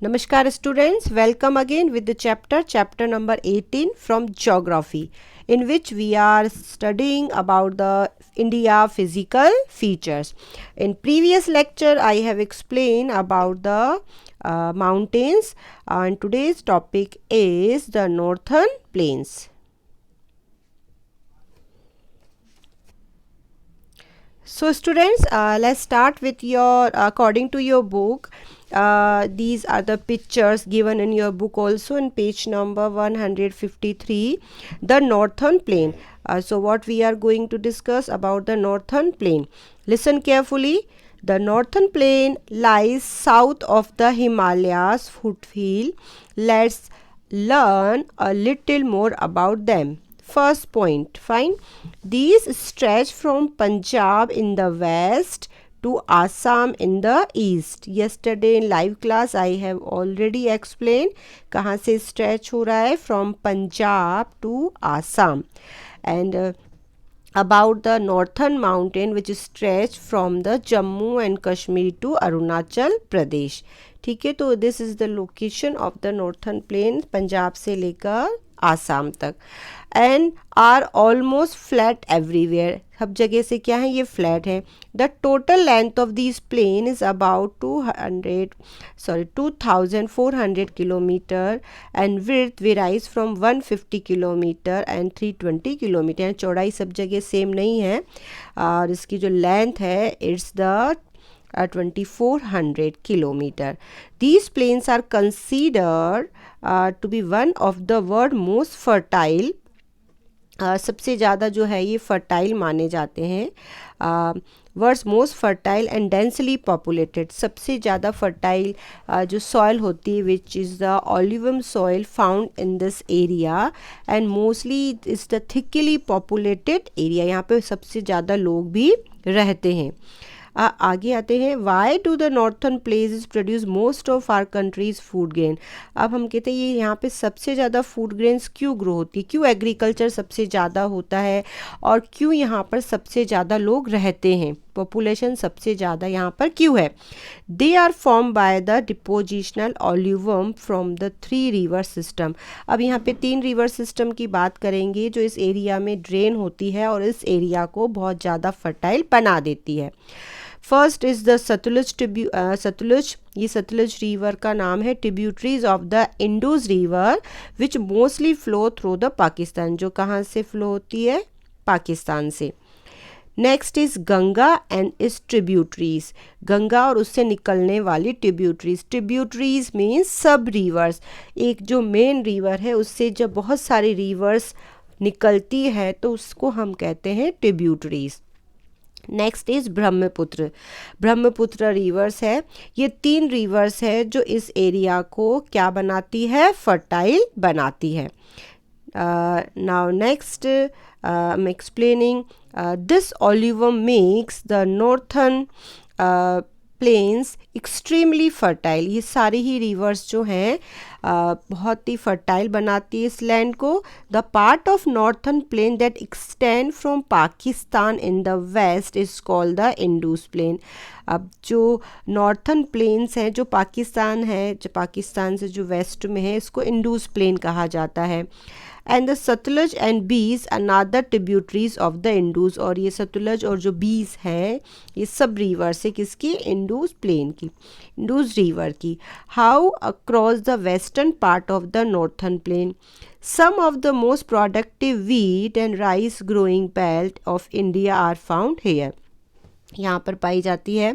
Namaskar students, welcome again with the chapter number 18 from geography, in which we are studying about the India physical features. In previous lecture I have explained about the mountains, and today's topic is the northern plains. So students, let's start with your according to your book. These are the pictures given in your book also in page number 153, the northern plain. So what we are going to discuss about the northern plain. Listen carefully. The northern plain lies south of the Himalayas foothill. Let's learn a little more about them. First point, fine. These stretch from Punjab in the west to Assam in the east. Yesterday in live class I have already explained कहाँ से stretch हो रहा है from Punjab to Assam, and about the northern mountain which stretch from the Jammu and Kashmir to Arunachal Pradesh. ठीक है, तो this is the location of the northern plain Punjab से लेकर आसाम तक, and are almost flat everywhere. सब जगह से क्या है, ये फ्लैट है. The total length of this plain is about 2400 kilometre and width varies from 150 kilometre and 320 kilometre. चौड़ाई सब जगह सेम नहीं है, और इसकी जो लेंथ है it's the 2400 kilometer. These plains are considered to be one of the world most fertile. सबसे ज़्यादा जो है ये फर्टाइल माने जाते हैं. Words most fertile and densely populated. सबसे ज़्यादा फर्टाइल जो सॉइल होती है which is the alluvium soil found in this area, and mostly is the thickly populated area. यहाँ पे सबसे ज़्यादा लोग भी रहते हैं. आगे आते हैं. Why do the northern places produce most of our countries food grain. अब हम कहते हैं ये यहाँ पे सबसे ज़्यादा फूड ग्रेन्स क्यों ग्रो होती है, क्यों एग्रीकल्चर सबसे ज़्यादा होता है, और क्यों यहाँ पर सबसे ज़्यादा लोग रहते हैं, पॉपुलेशन सबसे ज़्यादा यहाँ पर क्यों है. They are form by the depositional alluvium from the 3 river system. अब यहाँ पे 3 रिवर सिस्टम की बात करेंगे जो इस एरिया में ड्रेन होती है और इस एरिया को बहुत ज़्यादा फर्टाइल बना देती है. First is the Sutlej. ये सतलुज रिवर का नाम है. Tributaries of the Indus river which mostly flow through the Pakistan. जो कहाँ से फ्लो होती है, पाकिस्तान से. Next is Ganga and its tributaries. Ganga और उससे निकलने वाली tributaries. Tributaries means sub rivers. एक जो मेन रिवर है उससे जब बहुत सारी रिवर्स निकलती है तो उसको हम कहते हैं tributaries. Next is Brahmaputra. Brahmaputra reverse है. ये 3 रिवर्स है जो इस एरिया को क्या बनाती है, फर्टाइल बनाती है. Now next I am explaining this alluvium makes the northern plains extremely fertile. ये सारी ही रिवर्स जो हैं बहुत ही फर्टाइल बनाती है इस लैंड को. The part of northern plain that extend from Pakistan in the west is called the Indus plain. अब जो नॉर्थन प्लेन्स हैं जो पाकिस्तान है, जो पाकिस्तान से जो वेस्ट में है, इसको इंडस प्लेन कहा जाता है. एंड द सतलज एंड बीज अनादर ट्रिब्यूटरीज ऑफ द इंडस. और ये सतलज और जो बीज हैं ये सब रिवर्स है किसकी, इंडस प्लेन की, इंडस रिवर की. How across the western part of the northern plain. Some of the most productive wheat and rice growing belt of India are found here. यहाँ पर पाई जाती है.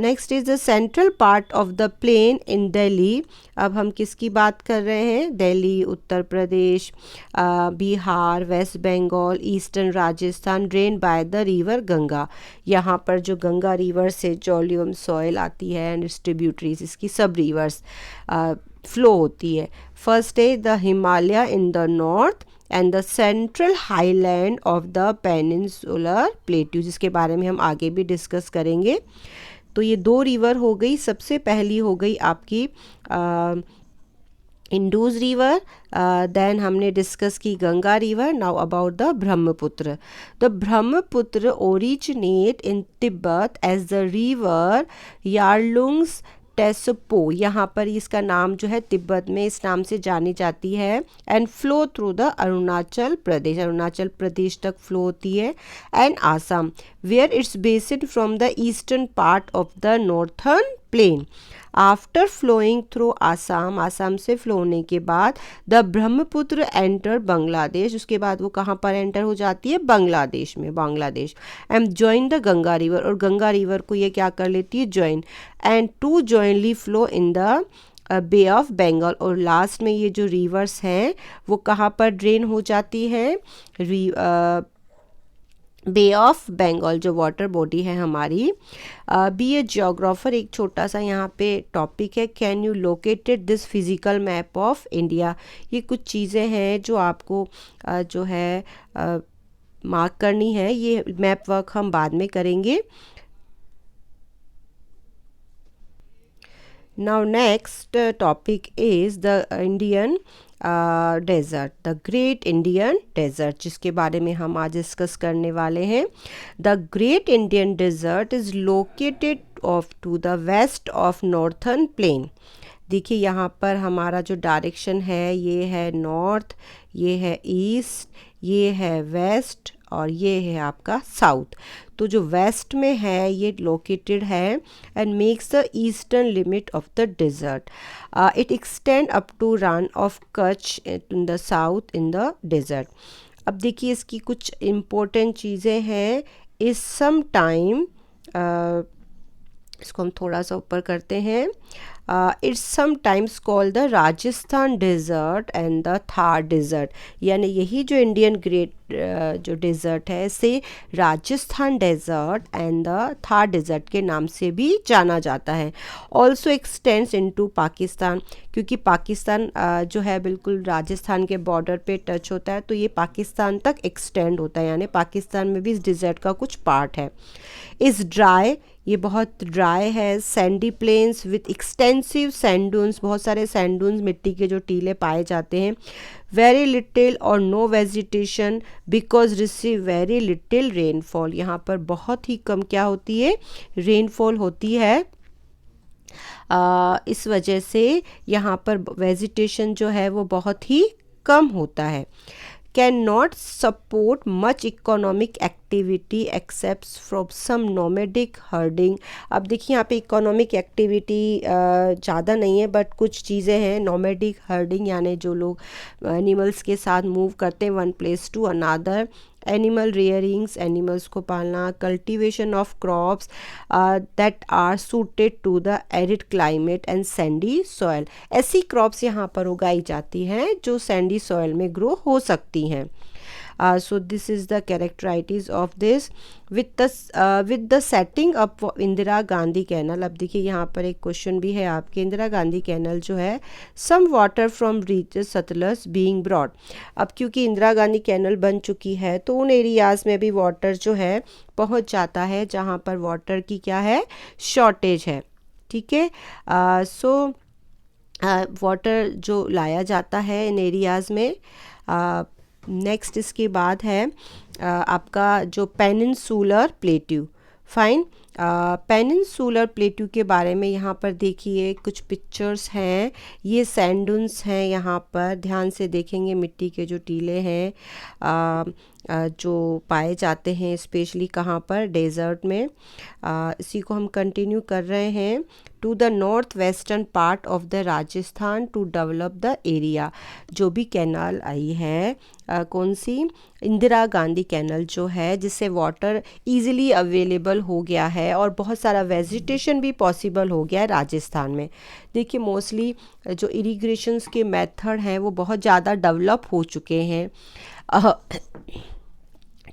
Next is the central part of the plain in Delhi. अब हम किसकी बात कर रहे हैं, Delhi, Uttar Pradesh, Bihar, West Bengal, eastern Rajasthan, drain by the river Ganga. यहाँ पर जो गंगा रिवर से जॉलियम सॉइल आती है एंड डिस्ट्रीब्यूटरीज, इसकी सब रिवर्स फ्लो होती है. फर्स्ट है the Himalaya in the north and the central highland of the peninsular plateau, जिसके बारे में हम आगे भी डिस्कस करेंगे. तो ये 2 रिवर हो गई. सबसे पहली हो गई आपकी इंडस रिवर, देन हमने डिस्कस की Ganga river. Now about the Brahmaputra. The Brahmaputra originate in Tibet as the river Yarlung Tsangpo, यहाँ पर इसका नाम जो है तिब्बत में इस नाम से जानी जाती है, and flow through the Arunachal Pradesh तक फ्लो होती है, and Assam where it's based from the eastern part of the northern plain. After flowing through Assam से फ्लो होने के बाद द ब्रह्मपुत्र एंटर बांग्लादेश, उसके बाद वो कहाँ पर एंटर हो जाती है, बांग्लादेश में, Bangladesh, and join the Ganga river, और गंगा रिवर को ये क्या कर लेती है, join, and to jointly flow in the Bay of Bengal, और लास्ट में ये जो रिवर्स हैं वो कहाँ पर ड्रेन हो जाती हैं, बे ऑफ बंगाल जो वाटर बॉडी है हमारी। बी ए जियोग्राफर, एक छोटा सा यहाँ पे टॉपिक है, can you located this physical map of India. ये कुछ चीज़ें हैं जो आपको जो है मार्क करनी है, ये मैप वर्क हम बाद में करेंगे। Now next topic is the Indian desert, the great Indian desert, जिसके बारे में हम आज डिस्कस करने वाले हैं। The great Indian desert is located off to the west of northern plain. देखिए यहाँ पर हमारा जो डायरेक्शन है ये है नॉर्थ, ये है ईस्ट, ये है वेस्ट और ये है आपका साउथ। तो जो वेस्ट में है ये लोकेटेड है and makes the eastern limit of the desert. It extend up to Rann of Kutch in the south in the desert. अब देखिए इसकी कुछ इम्पोर्टेंट चीज़ें हैं। इस सम टाइम इसको हम थोड़ा सा ऊपर करते हैं। It's sometimes called the Rajasthan desert and the Thar desert, यानी यही जो इंडियन ग्रेट जो डेजर्ट है इसे Rajasthan desert and the Thar desert के नाम से भी जाना जाता है। ऑल्सो एक्सटेंड्स इनटू पाकिस्तान, क्योंकि पाकिस्तान जो है बिल्कुल राजस्थान के बॉर्डर पे टच होता है, तो ये पाकिस्तान तक एक्सटेंड होता है, यानी पाकिस्तान में भी इस डेजर्ट का कुछ पार्ट है। इस ड्राई, ये बहुत ड्राई है। सैंडी प्लेन्स विथ एक्सटेंसिव सैंडून्स, बहुत सारे सैंडून्स मिट्टी के जो टीले पाए जाते हैं। वेरी लिटिल और no vegetation because receive very little rainfall, यहाँ पर बहुत ही कम क्या होती है, रेनफॉल होती है। इस वजह से यहाँ पर वेजिटेशन जो है वो बहुत ही कम होता है। Can not support much economic activity except from some nomadic herding. अब देखिए यहाँ पे इकोनॉमिक एक्टिविटी ज़्यादा नहीं है, बट कुछ चीज़ें हैं। नोमेडिक हर्डिंग यानी जो लोग एनिमल्स के साथ मूव करते हैं one place to another. Animal rearings, animals को पालना। Cultivation of crops that are suited to the arid climate and sandy soil, ऐसी क्रॉप्स यहाँ पर उगाई जाती हैं जो सैंडी सॉयल में ग्रो हो सकती हैं। So this is the characteristics of this with the setting up of Indira Gandhi canal. अब देखिए यहाँ पर एक क्वेश्चन भी है आपके, इंदिरा गांधी कैनल जो है some water from reaches Sutlej being brought। अब क्योंकि इंदिरा गांधी कैनल बन चुकी है तो उन एरियाज़ में भी वाटर जो है पहुँच जाता है जहाँ पर वाटर की क्या है, शॉर्टेज है। ठीक है, सो वाटर जो लाया जाता है इन एरियाज़ में। नेक्स्ट इसके बाद है आपका जो peninsular plateau. Fine, peninsular plateau के बारे में यहाँ पर देखिए कुछ पिक्चर्स हैं। ये सैंडून्स हैं, यहाँ पर ध्यान से देखेंगे मिट्टी के जो टीले हैं जो पाए जाते हैं स्पेशली कहाँ पर, डेजर्ट में। इसी को हम कंटिन्यू कर रहे हैं। To the north western part of the Rajasthan to develop the area, जो भी कैनाल आई है कौन सी, इंदिरा गांधी कैनल जो है, जिससे वाटर इजीली अवेलेबल हो गया है और बहुत सारा वेजिटेशन भी पॉसिबल हो गया है राजस्थान में। देखिए मोस्टली जो इरिगेशंस के मेथड हैं वो बहुत ज़्यादा डेवलप हो चुके हैं,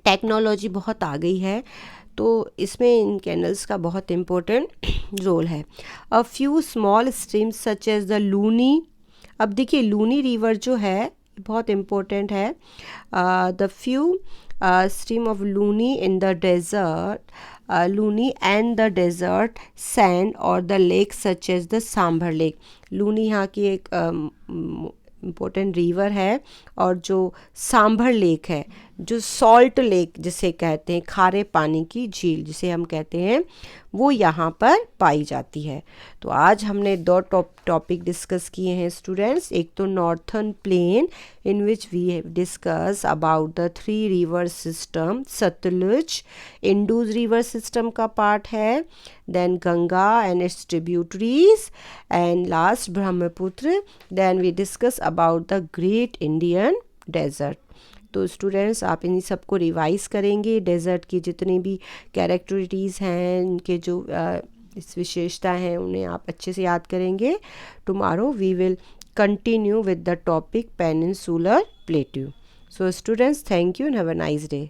टेक्नोलॉजी बहुत आ गई है, तो इसमें इन कैनल्स का बहुत इम्पोर्टेंट रोल है। A few small streams such as the Luni. अब देखिए लूनी रिवर जो है बहुत इम्पोर्टेंट है। The few stream of Luni in the desert, Luni and the desert sand or the lake such as the Sambhar lake. Luni यहाँ की एक इम्पोर्टेंट रिवर है और जो सांभर लेक है जो सॉल्ट लेक जिसे कहते हैं, खारे पानी की झील जिसे हम कहते हैं, वो यहाँ पर पाई जाती है। तो आज हमने दो टॉपिक डिस्कस किए हैं स्टूडेंट्स। एक तो northern plain in which we have discuss about the 3 river system, Sutlej Indus river system का पार्ट है, then Ganga and its tributaries, and last Brahmaputra. Then we discuss about the great Indian desert. तो students आप इन सबको रिवाइज़ करेंगे, dessert की जितनी भी कैरेक्टरिटीज़ हैं, इनके जो इस विशेषता हैं, उन्हें आप अच्छे से याद करेंगे। Tomorrow we will continue with the topic peninsular plateau. So students, thank you and have a nice day.